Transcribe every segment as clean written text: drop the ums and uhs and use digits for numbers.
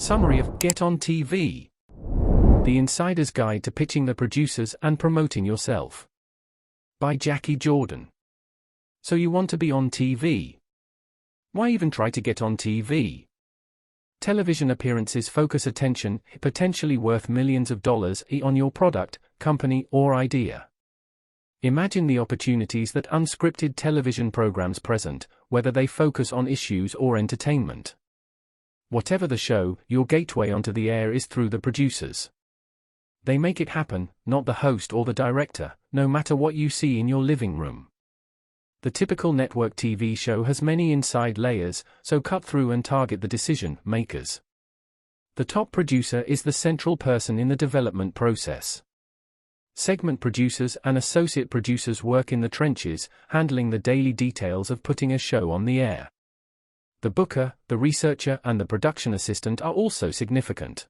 Summary of Get on TV. The Insider's Guide to Pitching the Producers and Promoting Yourself. By Jacquie Jordan. So you want to be on TV? Why even try to get on TV? Television appearances focus attention, potentially worth millions of dollars, on your product, company, or idea. Imagine the opportunities that unscripted television programs present, whether they focus on issues or entertainment. Whatever the show, your gateway onto the air is through the producers. They make it happen, not the host or the director, no matter what you see in your living room. The typical network TV show has many inside layers, so cut through and target the decision makers. The top producer is the central person in the development process. Segment producers and associate producers work in the trenches, handling the daily details of putting a show on the air. The booker, the researcher, and the production assistant are also significant.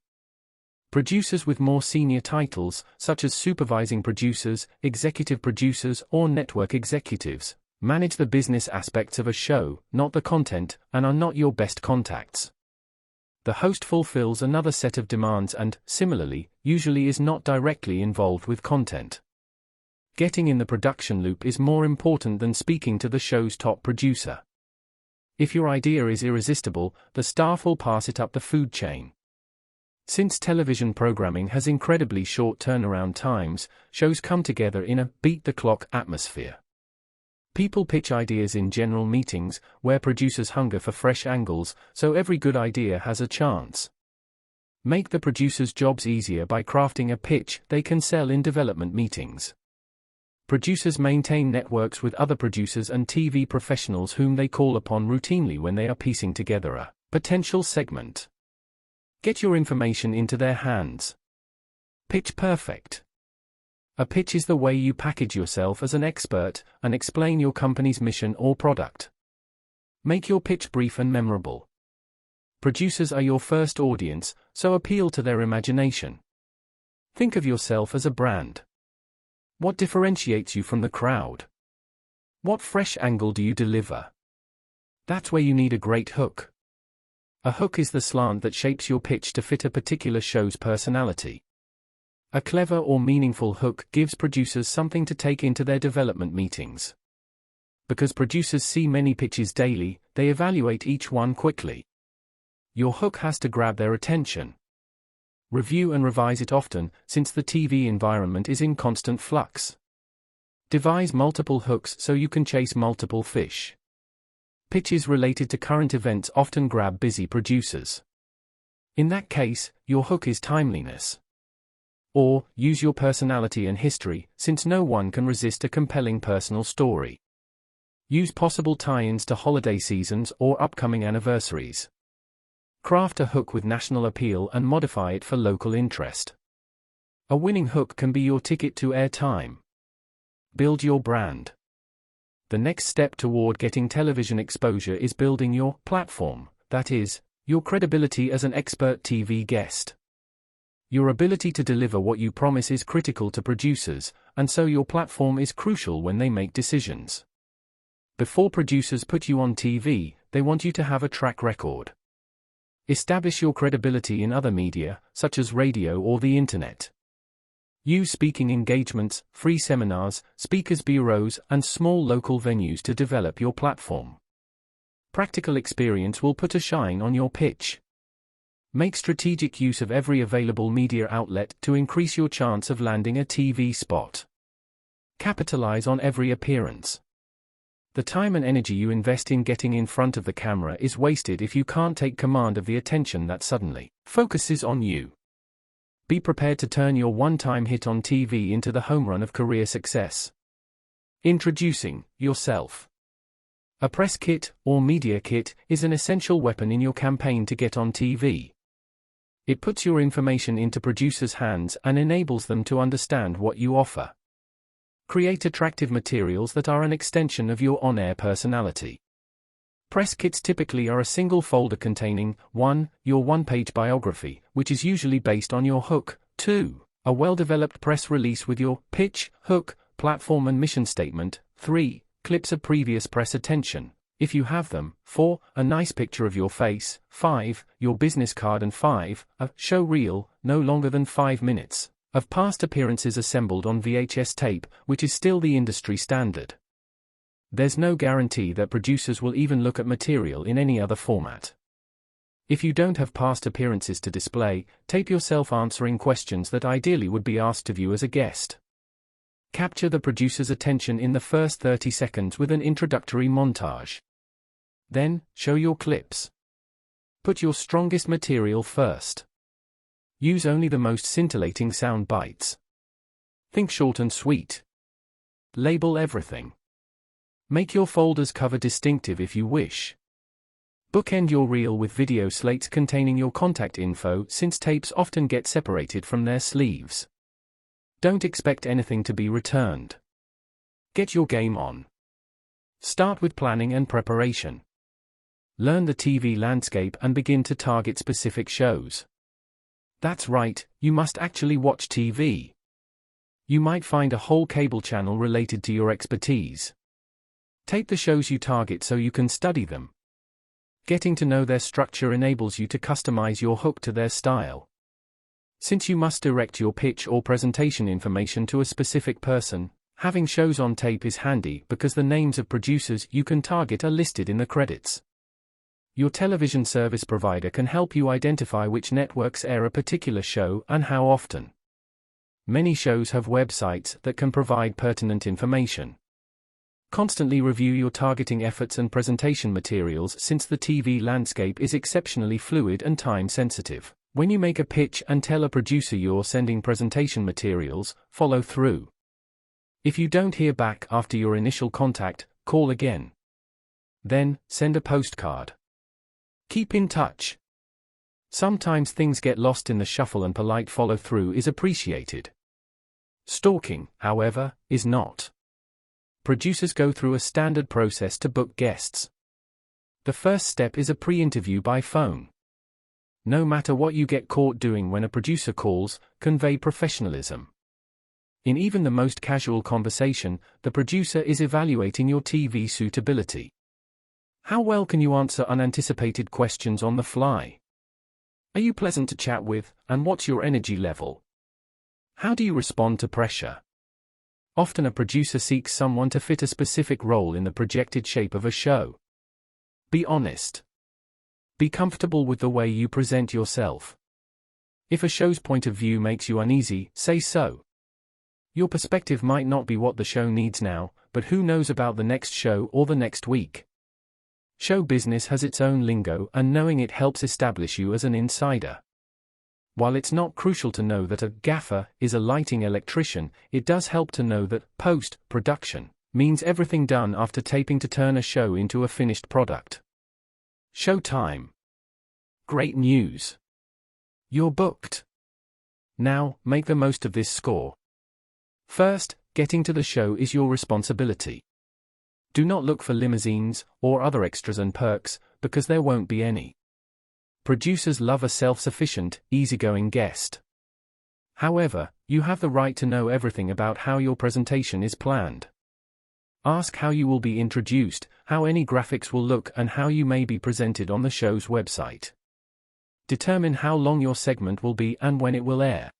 Producers with more senior titles, such as supervising producers, executive producers, or network executives, manage the business aspects of a show, not the content, and are not your best contacts. The host fulfills another set of demands and, similarly, usually is not directly involved with content. Getting in the production loop is more important than speaking to the show's top producer. If your idea is irresistible, the staff will pass it up the food chain. Since television programming has incredibly short turnaround times, shows come together in a beat-the-clock atmosphere. People pitch ideas in general meetings, where producers hunger for fresh angles, so every good idea has a chance. Make the producers' jobs easier by crafting a pitch they can sell in development meetings. Producers maintain networks with other producers and TV professionals whom they call upon routinely when they are piecing together a potential segment. Get your information into their hands. Pitch perfect. A pitch is the way you package yourself as an expert and explain your company's mission or product. Make your pitch brief and memorable. Producers are your first audience, so appeal to their imagination. Think of yourself as a brand. What differentiates you from the crowd? What fresh angle do you deliver? That's where you need a great hook. A hook is the slant that shapes your pitch to fit a particular show's personality. A clever or meaningful hook gives producers something to take into their development meetings. Because producers see many pitches daily, they evaluate each one quickly. Your hook has to grab their attention. Review and revise it often, since the TV environment is in constant flux. Devise multiple hooks so you can chase multiple fish. Pitches related to current events often grab busy producers. In that case, your hook is timeliness. Or, use your personality and history, since no one can resist a compelling personal story. Use possible tie-ins to holiday seasons or upcoming anniversaries. Craft a hook with national appeal and modify it for local interest. A winning hook can be your ticket to airtime. Build your brand. The next step toward getting television exposure is building your platform, that is, your credibility as an expert TV guest. Your ability to deliver what you promise is critical to producers, and so your platform is crucial when they make decisions. Before producers put you on TV, they want you to have a track record. Establish your credibility in other media, such as radio or the internet. Use speaking engagements, free seminars, speakers bureaus, and small local venues to develop your platform. Practical experience will put a shine on your pitch. Make strategic use of every available media outlet to increase your chance of landing a TV spot. Capitalize on every appearance. The time and energy you invest in getting in front of the camera is wasted if you can't take command of the attention that suddenly focuses on you. Be prepared to turn your one-time hit on TV into the home run of career success. Introducing yourself. A press kit, or media kit, is an essential weapon in your campaign to get on TV. It puts your information into producers' hands and enables them to understand what you offer. Create attractive materials that are an extension of your on-air personality. Press kits typically are a single folder containing 1. Your one-page biography, which is usually based on your hook, 2. A well-developed press release with your pitch, hook, platform and mission statement, 3. Clips of previous press attention, if you have them, 4. A nice picture of your face, 5. Your business card, and 5. A show reel, no longer than 5 minutes, of past appearances assembled on VHS tape, which is still the industry standard. There's no guarantee that producers will even look at material in any other format. If you don't have past appearances to display, tape yourself answering questions that ideally would be asked of you as a guest. Capture the producer's attention in the first 30 seconds with an introductory montage. Then, show your clips. Put your strongest material first. Use only the most scintillating sound bites. Think short and sweet. Label everything. Make your folders cover distinctive if you wish. Bookend your reel with video slates containing your contact info, since tapes often get separated from their sleeves. Don't expect anything to be returned. Get your game on. Start with planning and preparation. Learn the TV landscape and begin to target specific shows. That's right, you must actually watch TV. You might find a whole cable channel related to your expertise. Tape the shows you target so you can study them. Getting to know their structure enables you to customize your hook to their style. Since you must direct your pitch or presentation information to a specific person, having shows on tape is handy because the names of producers you can target are listed in the credits. Your television service provider can help you identify which networks air a particular show and how often. Many shows have websites that can provide pertinent information. Constantly review your targeting efforts and presentation materials, since the TV landscape is exceptionally fluid and time-sensitive. When you make a pitch and tell a producer you're sending presentation materials, follow through. If you don't hear back after your initial contact, call again. Then, send a postcard. Keep in touch. Sometimes things get lost in the shuffle and polite follow-through is appreciated. Stalking, however, is not. Producers go through a standard process to book guests. The first step is a pre-interview by phone. No matter what you get caught doing when a producer calls, convey professionalism. In even the most casual conversation, the producer is evaluating your TV suitability. How well can you answer unanticipated questions on the fly? Are you pleasant to chat with, and what's your energy level? How do you respond to pressure? Often a producer seeks someone to fit a specific role in the projected shape of a show. Be honest. Be comfortable with the way you present yourself. If a show's point of view makes you uneasy, say so. Your perspective might not be what the show needs now, but who knows about the next show or the next week? Show business has its own lingo, and knowing it helps establish you as an insider. While it's not crucial to know that a gaffer is a lighting electrician, it does help to know that post-production means everything done after taping to turn a show into a finished product. Show time. Great news. You're booked. Now, make the most of this score. First, getting to the show is your responsibility. Do not look for limousines or other extras and perks, because there won't be any. Producers love a self-sufficient, easygoing guest. However, you have the right to know everything about how your presentation is planned. Ask how you will be introduced, how any graphics will look, and how you may be presented on the show's website. Determine how long your segment will be and when it will air.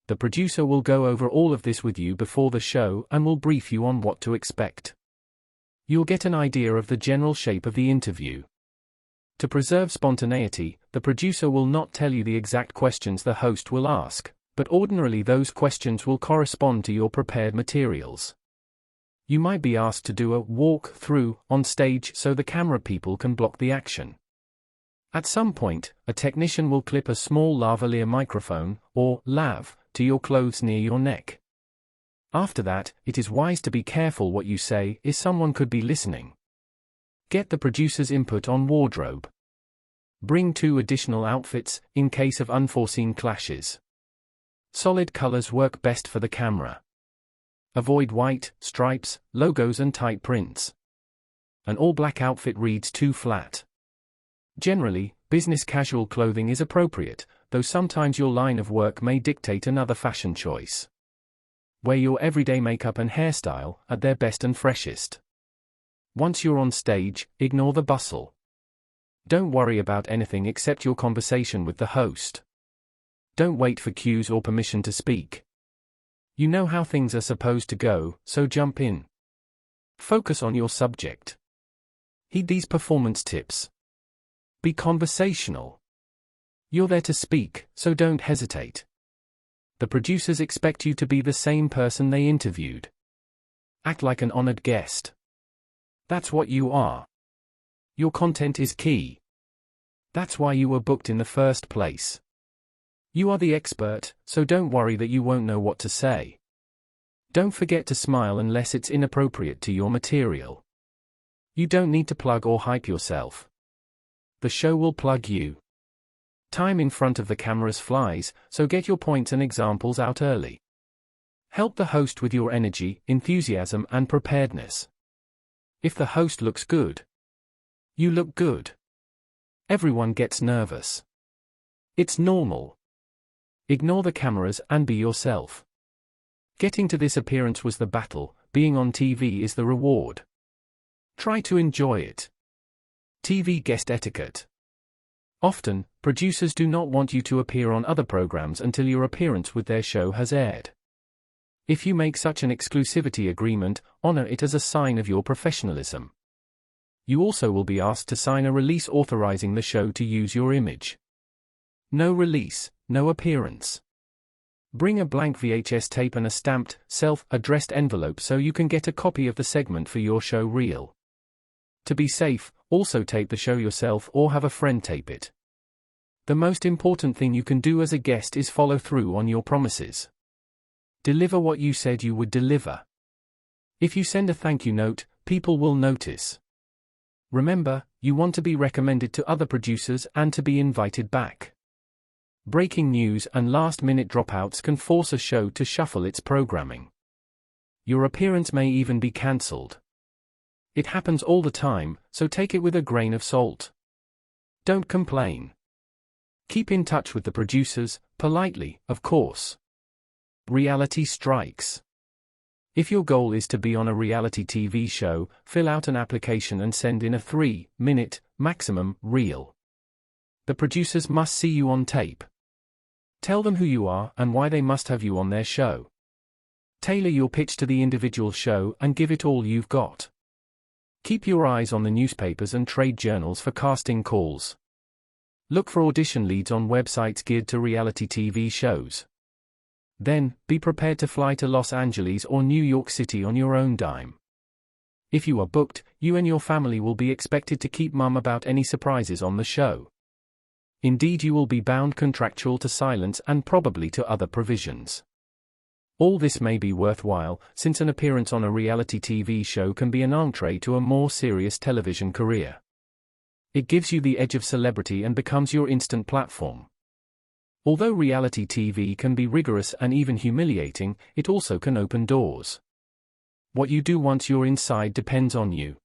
The producer will go over all of this with you before the show and will brief you on what to expect. You'll get an idea of the general shape of the interview. To preserve spontaneity, the producer will not tell you the exact questions the host will ask, but ordinarily those questions will correspond to your prepared materials. You might be asked to do a walk-through on stage so the camera people can block the action. At some point, a technician will clip a small lavalier microphone, or lav, to your clothes near your neck. After that, it is wise to be careful what you say, as someone could be listening. Get the producer's input on wardrobe. Bring 2 additional outfits, in case of unforeseen clashes. Solid colors work best for the camera. Avoid white, stripes, logos and tight prints. An all-black outfit reads too flat. Generally, business casual clothing is appropriate, though sometimes your line of work may dictate another fashion choice. Wear your everyday makeup and hairstyle at their best and freshest. Once you're on stage, ignore the bustle. Don't worry about anything except your conversation with the host. Don't wait for cues or permission to speak. You know how things are supposed to go, so jump in. Focus on your subject. Heed these performance tips. Be conversational. You're there to speak, so don't hesitate. The producers expect you to be the same person they interviewed. Act like an honored guest. That's what you are. Your content is key. That's why you were booked in the first place. You are the expert, so don't worry that you won't know what to say. Don't forget to smile unless it's inappropriate to your material. You don't need to plug or hype yourself. The show will plug you. Time in front of the cameras flies, so get your points and examples out early. Help the host with your energy, enthusiasm, and preparedness. If the host looks good, you look good. Everyone gets nervous. It's normal. Ignore the cameras and be yourself. Getting to this appearance was the battle, being on TV is the reward. Try to enjoy it. TV guest etiquette. Often, producers do not want you to appear on other programs until your appearance with their show has aired. If you make such an exclusivity agreement, honor it as a sign of your professionalism. You also will be asked to sign a release authorizing the show to use your image. No release, no appearance. Bring a blank VHS tape and a stamped, self-addressed envelope so you can get a copy of the segment for your show reel. To be safe, also tape the show yourself or have a friend tape it. The most important thing you can do as a guest is follow through on your promises. Deliver what you said you would deliver. If you send a thank you note, people will notice. Remember, you want to be recommended to other producers and to be invited back. Breaking news and last-minute dropouts can force a show to shuffle its programming. Your appearance may even be cancelled. It happens all the time, so take it with a grain of salt. Don't complain. Keep in touch with the producers, politely, of course. Reality strikes. If your goal is to be on a reality TV show, fill out an application and send in a 3-minute, maximum, reel. The producers must see you on tape. Tell them who you are and why they must have you on their show. Tailor your pitch to the individual show and give it all you've got. Keep your eyes on the newspapers and trade journals for casting calls. Look for audition leads on websites geared to reality TV shows. Then, be prepared to fly to Los Angeles or New York City on your own dime. If you are booked, you and your family will be expected to keep mum about any surprises on the show. Indeed, you will be bound contractual to silence and probably to other provisions. All this may be worthwhile, since an appearance on a reality TV show can be an entree to a more serious television career. It gives you the edge of celebrity and becomes your instant platform. Although reality TV can be rigorous and even humiliating, it also can open doors. What you do once you're inside depends on you.